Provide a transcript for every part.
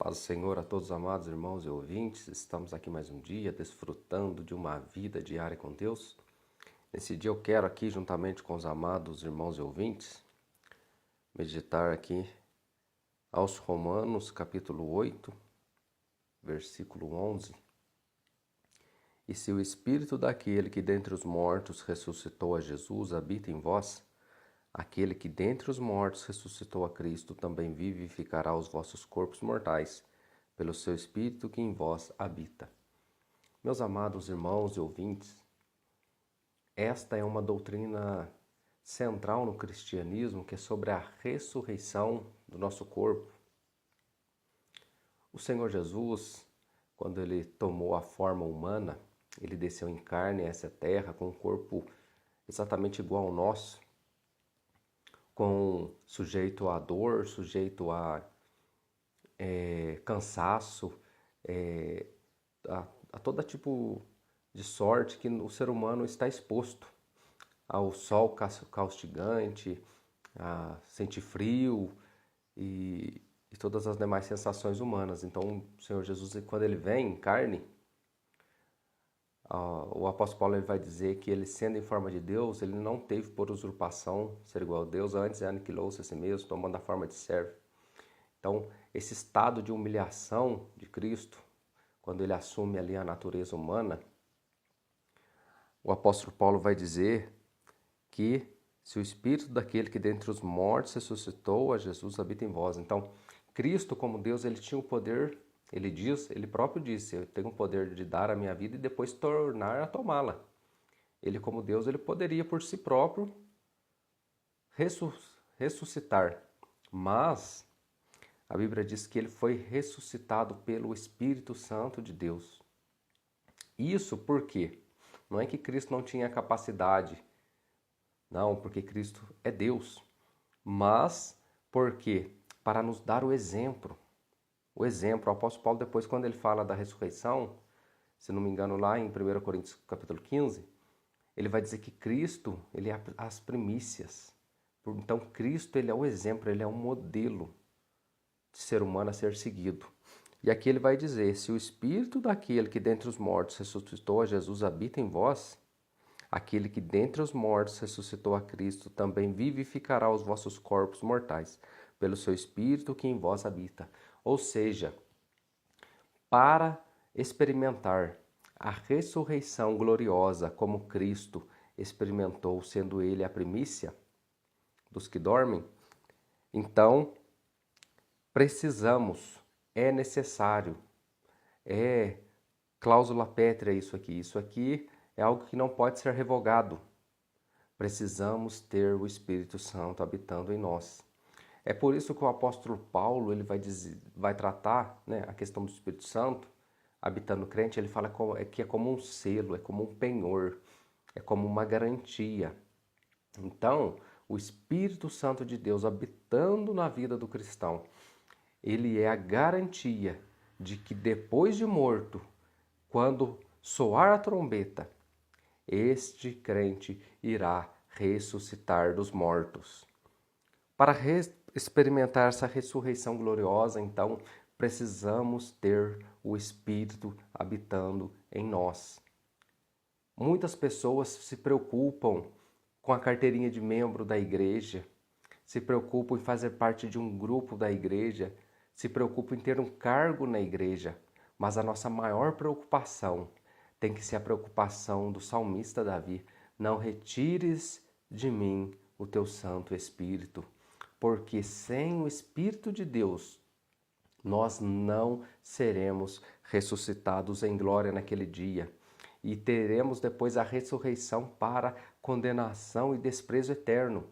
Paz do Senhor a todos os amados irmãos e ouvintes. Estamos aqui mais um dia, desfrutando de uma vida diária com Deus. Nesse dia eu quero aqui, juntamente com os amados irmãos e ouvintes, meditar aqui aos Romanos, capítulo 8, versículo 11. E se o Espírito daquele que dentre os mortos ressuscitou a Jesus habita em vós, aquele que dentre os mortos ressuscitou a Cristo também vivificará os vossos corpos mortais, pelo seu Espírito que em vós habita. Meus amados irmãos e ouvintes, esta é uma doutrina central no cristianismo, que é sobre a ressurreição do nosso corpo. O Senhor Jesus, quando ele tomou a forma humana, ele desceu em carne a essa terra com um corpo exatamente igual ao nosso, sujeito à dor, sujeito a cansaço, a todo tipo de sorte que o ser humano está exposto ao sol caustigante, a sentir frio e todas as demais sensações humanas. Então, o Senhor Jesus, quando ele vem em carne, o apóstolo Paulo ele vai dizer que ele, sendo em forma de Deus, ele não teve por usurpação ser igual a Deus, antes aniquilou-se a si mesmo, tomando a forma de servo. Então, esse estado de humilhação de Cristo, quando ele assume ali a natureza humana, o apóstolo Paulo vai dizer que se o Espírito daquele que dentre os mortos ressuscitou a Jesus habita em vós. Então, Cristo como Deus, ele tinha o poder, ele próprio disse, eu tenho o poder de dar a minha vida e depois tornar a tomá-la. Ele como Deus, ele poderia por si próprio ressuscitar, mas a Bíblia diz que ele foi ressuscitado pelo Espírito Santo de Deus. Isso por quê? Não é que Cristo não tinha capacidade, não, porque Cristo é Deus, mas porque para nos dar o exemplo. O apóstolo Paulo depois, quando ele fala da ressurreição, se não me engano lá em 1 Coríntios capítulo 15, ele vai dizer que Cristo, ele é as primícias. Então Cristo, ele é o exemplo, ele é um modelo de ser humano a ser seguido. E aqui ele vai dizer, se o Espírito daquele que dentre os mortos ressuscitou a Jesus habita em vós, aquele que dentre os mortos ressuscitou a Cristo também vivificará os vossos corpos mortais, pelo seu Espírito que em vós habita. Ou seja, para experimentar a ressurreição gloriosa como Cristo experimentou, sendo ele a primícia dos que dormem, então precisamos, é necessário, é cláusula pétrea isso aqui. Isso aqui é algo que não pode ser revogado. Precisamos ter o Espírito Santo habitando em nós. É por isso que o apóstolo Paulo ele vai tratar, né, a questão do Espírito Santo habitando o crente. Ele fala que é como um selo, é como um penhor, é como uma garantia. Então, o Espírito Santo de Deus habitando na vida do cristão, ele é a garantia de que depois de morto, quando soar a trombeta, este crente irá ressuscitar dos mortos. Para experimentar essa ressurreição gloriosa, então, precisamos ter o Espírito habitando em nós. Muitas pessoas se preocupam com a carteirinha de membro da igreja, se preocupam em fazer parte de um grupo da igreja, se preocupam em ter um cargo na igreja, mas a nossa maior preocupação tem que ser a preocupação do salmista Davi. Não retires de mim o teu Santo Espírito, porque sem o Espírito de Deus, nós não seremos ressuscitados em glória naquele dia. E teremos depois a ressurreição para condenação e desprezo eterno,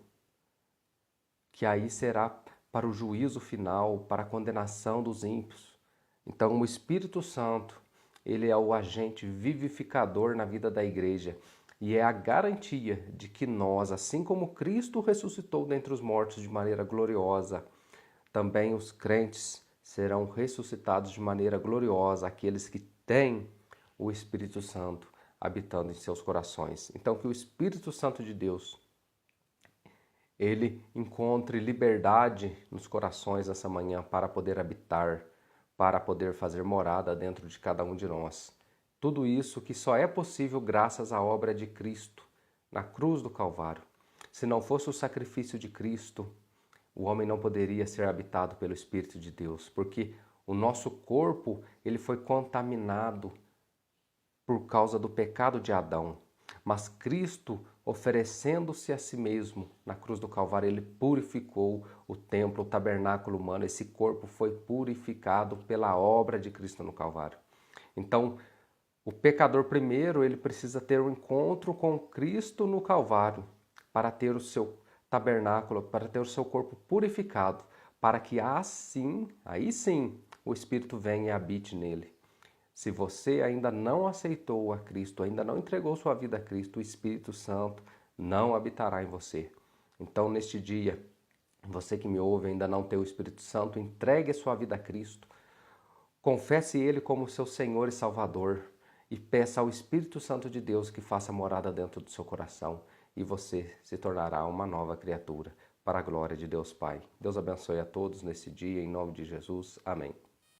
que aí será para o juízo final, para a condenação dos ímpios. Então o Espírito Santo, ele é o agente vivificador na vida da igreja e é a garantia de que nós, assim como Cristo ressuscitou dentre os mortos de maneira gloriosa, também os crentes serão ressuscitados de maneira gloriosa, aqueles que têm o Espírito Santo habitando em seus corações. Então que o Espírito Santo de Deus, ele encontre liberdade nos corações essa manhã para poder habitar, para poder fazer morada dentro de cada um de nós. Tudo isso que só é possível graças à obra de Cristo na cruz do Calvário. Se não fosse o sacrifício de Cristo, o homem não poderia ser habitado pelo Espírito de Deus, porque o nosso corpo ele foi contaminado por causa do pecado de Adão. Mas Cristo, oferecendo-se a si mesmo na cruz do Calvário, ele purificou o templo, o tabernáculo humano. Esse corpo foi purificado pela obra de Cristo no Calvário. Então, o pecador primeiro, ele precisa ter um encontro com Cristo no Calvário para ter o seu tabernáculo, para ter o seu corpo purificado, para que assim, aí sim, o Espírito venha e habite nele. Se você ainda não aceitou a Cristo, ainda não entregou sua vida a Cristo, o Espírito Santo não habitará em você. Então, neste dia, você que me ouve ainda não tem o Espírito Santo, entregue a sua vida a Cristo. Confesse Ele como seu Senhor e Salvador e peça ao Espírito Santo de Deus que faça morada dentro do seu coração e você se tornará uma nova criatura para a glória de Deus Pai. Deus abençoe a todos nesse dia, em nome de Jesus. Amém.